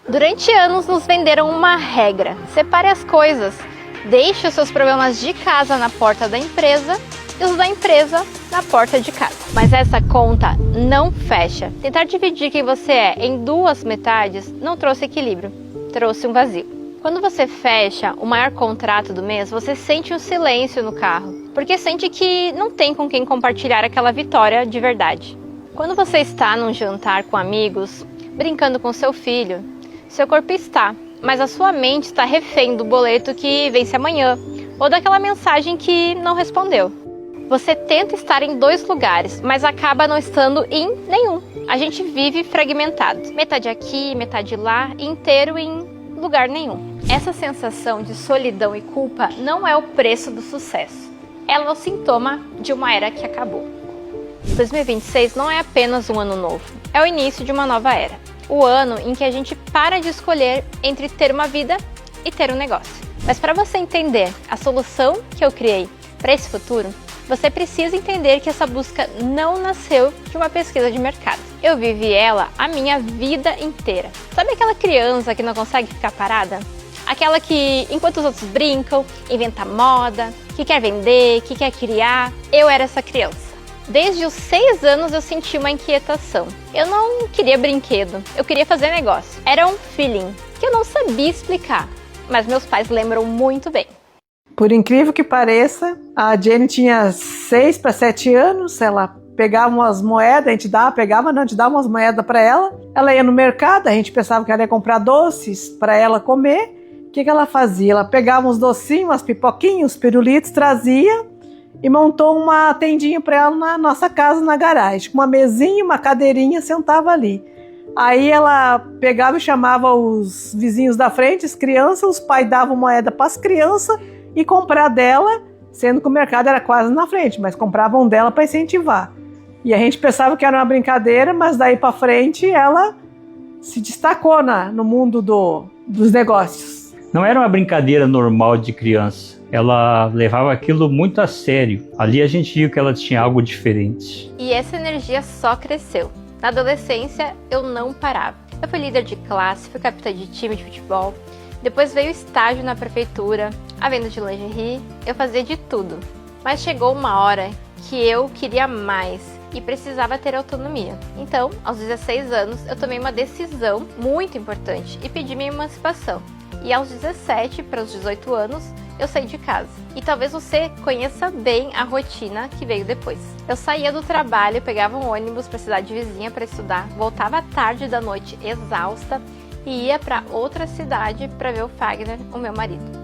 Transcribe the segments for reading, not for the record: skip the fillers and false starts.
Durante anos nos venderam uma regra: separe as coisas, deixe os seus problemas de casa na porta da empresa e os da empresa na porta de casa. Mas essa conta não fecha. Tentar dividir quem você é em duas metades não trouxe equilíbrio, trouxe um vazio. Quando você fecha o maior contrato do mês, você sente um silêncio no carro, porque sente que não tem com quem compartilhar aquela vitória de verdade. Quando você está num jantar com amigos, brincando com seu filho, seu corpo está, mas a sua mente está refém do boleto que vence amanhã, ou daquela mensagem que não respondeu. Você tenta estar em dois lugares, mas acaba não estando em nenhum. A gente vive fragmentado, metade aqui, metade lá, inteiro em lugar nenhum. Essa sensação de solidão e culpa não é o preço do sucesso. Ela é o sintoma de uma era que acabou. 2026 não é apenas um ano novo, é o início de uma nova era. O ano em que a gente para de escolher entre ter uma vida e ter um negócio. Mas para você entender a solução que eu criei para esse futuro, você precisa entender que essa busca não nasceu de uma pesquisa de mercado. Eu vivi ela a minha vida inteira. Sabe aquela criança que não consegue ficar parada? Aquela que, enquanto os outros brincam, inventa moda, que quer vender, que quer criar. Eu era essa criança. Desde os 6 anos eu senti uma inquietação. Eu não queria brinquedo, eu queria fazer negócio. Era um feeling que eu não sabia explicar, mas meus pais lembram muito bem. Por incrível que pareça, a Jenny tinha 6 para 7 anos, ela pegava umas moedas, a gente dava umas moedas para ela. Ela ia no mercado, a gente pensava que ela ia comprar doces para ela comer. O que ela fazia? Ela pegava uns docinhos, umas pipoquinhas, uns pirulitos, trazia e montou uma tendinha para ela na nossa casa, na garagem, com uma mesinha, uma cadeirinha, sentava ali. Aí ela pegava e chamava os vizinhos da frente, as crianças, os pais davam moeda para as crianças e comprar dela, sendo que o mercado era quase na frente, mas compravam dela para incentivar. E a gente pensava que era uma brincadeira, mas daí para frente ela se destacou no mundo dos negócios. Não era uma brincadeira normal de criança. Ela levava aquilo muito a sério. Ali a gente viu que ela tinha algo diferente. E essa energia só cresceu. Na adolescência, eu não parava. Eu fui líder de classe, fui capitã de time de futebol. Depois veio o estágio na prefeitura, a venda de lingerie. Eu fazia de tudo. Mas chegou uma hora que eu queria mais e precisava ter autonomia. Então, aos 16 anos, eu tomei uma decisão muito importante e pedi minha emancipação. E aos 17 para os 18 anos, eu saí de casa. E talvez você conheça bem a rotina que veio depois. Eu saía do trabalho, pegava um ônibus para a cidade vizinha para estudar, voltava à tarde da noite exausta e ia para outra cidade para ver o Fagner, o meu marido.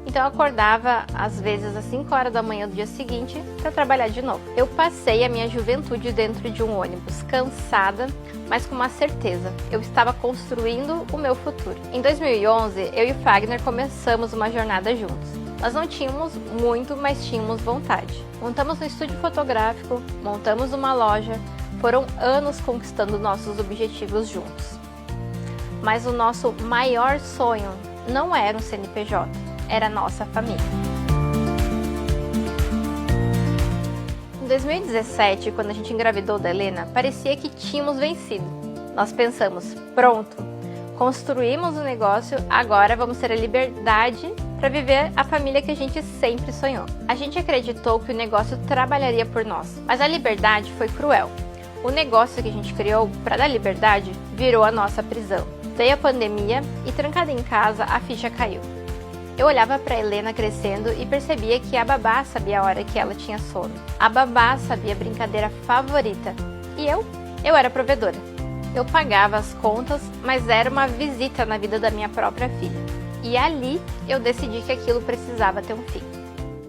Então eu acordava às vezes às 5 horas da manhã do dia seguinte para trabalhar de novo. Eu passei a minha juventude dentro de um ônibus, cansada, mas com uma certeza. Eu estava construindo o meu futuro. Em 2011, eu e o Fagner começamos uma jornada juntos. Nós não tínhamos muito, mas tínhamos vontade. Montamos um estúdio fotográfico, montamos uma loja, foram anos conquistando nossos objetivos juntos. Mas o nosso maior sonho não era um CNPJ, era a nossa família. Em 2017, quando a gente engravidou da Helena, parecia que tínhamos vencido. Nós pensamos, pronto, construímos o negócio, agora vamos ter a liberdade para viver a família que a gente sempre sonhou. A gente acreditou que o negócio trabalharia por nós, mas a liberdade foi cruel. O negócio que a gente criou para dar liberdade virou a nossa prisão. Veio a pandemia e, trancada em casa, a ficha caiu. Eu olhava para a Helena crescendo e percebia que a babá sabia a hora que ela tinha sono. A babá sabia a brincadeira favorita. E eu era provedora. Eu pagava as contas, mas era uma visita na vida da minha própria filha. E ali eu decidi que aquilo precisava ter um fim.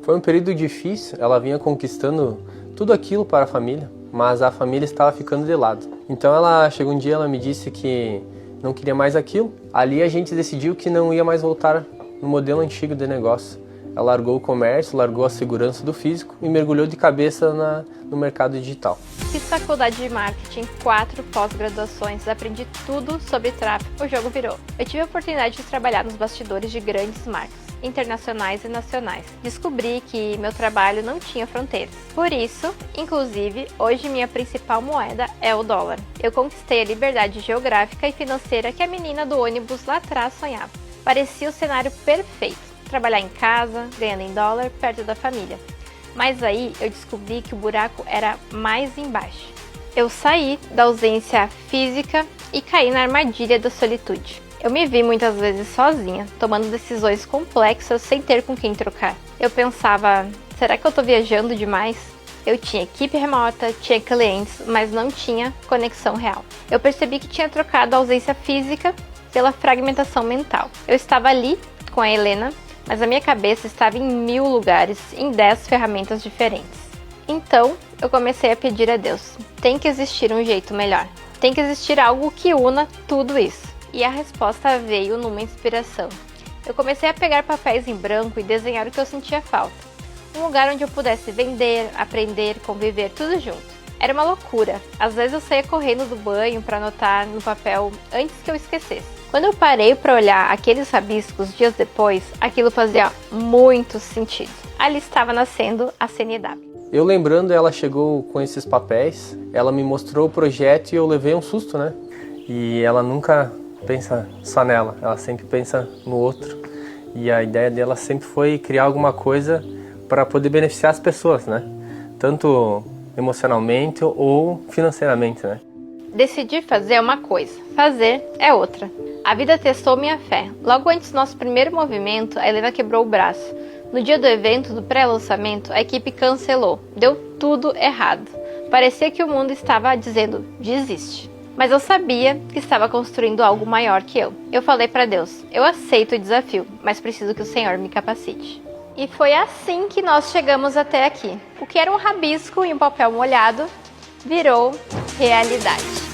Foi um período difícil, ela vinha conquistando tudo aquilo para a família, mas a família estava ficando de lado. Então chegou um dia, ela me disse que não queria mais aquilo. Ali a gente decidiu que não ia mais voltar no modelo antigo de negócio. Ela largou o comércio, largou a segurança do físico e mergulhou de cabeça no mercado digital. Fiz faculdade de marketing, 4 pós-graduações, aprendi tudo sobre tráfego, o jogo virou. Eu tive a oportunidade de trabalhar nos bastidores de grandes marcas. internacionais e nacionais. Descobri que meu trabalho não tinha fronteiras. Por isso, inclusive, hoje minha principal moeda é o dólar. Eu conquistei a liberdade geográfica e financeira que a menina do ônibus lá atrás sonhava. Parecia o cenário perfeito. Trabalhar em casa, ganhando em dólar, perto da família. Mas aí eu descobri que o buraco era mais embaixo. Eu saí da ausência física e caí na armadilha da solitude. Eu me vi muitas vezes sozinha, tomando decisões complexas sem ter com quem trocar. Eu pensava, será que eu tô viajando demais? Eu tinha equipe remota, tinha clientes, mas não tinha conexão real. Eu percebi que tinha trocado a ausência física pela fragmentação mental. Eu estava ali com a Helena, mas a minha cabeça estava em 1000 lugares, em 10 ferramentas diferentes. Então, eu comecei a pedir a Deus, tem que existir um jeito melhor. Tem que existir algo que una tudo isso. E a resposta veio numa inspiração. Eu comecei a pegar papéis em branco e desenhar o que eu sentia falta. Um lugar onde eu pudesse vender, aprender, conviver, tudo junto. Era uma loucura. Às vezes eu saía correndo do banho para anotar no papel antes que eu esquecesse. Quando eu parei para olhar aqueles rabiscos dias depois, aquilo fazia muito sentido. Ali estava nascendo a CNW. Eu lembrando, ela chegou com esses papéis, ela me mostrou o projeto e eu levei um susto, né? E ela nunca pensa só nela, ela sempre pensa no outro. E a ideia dela sempre foi criar alguma coisa para poder beneficiar as pessoas, né? Tanto emocionalmente ou financeiramente, né? Decidir fazer é uma coisa, fazer é outra. A vida testou minha fé. Logo antes do nosso primeiro movimento, a Helena quebrou o braço. No dia do evento, do pré-lançamento, a equipe cancelou. Deu tudo errado. Parecia que o mundo estava dizendo, desiste. Mas eu sabia que estava construindo algo maior que eu. Eu falei para Deus, eu aceito o desafio, mas preciso que o Senhor me capacite. E foi assim que nós chegamos até aqui. O que era um rabisco e um papel molhado virou realidade.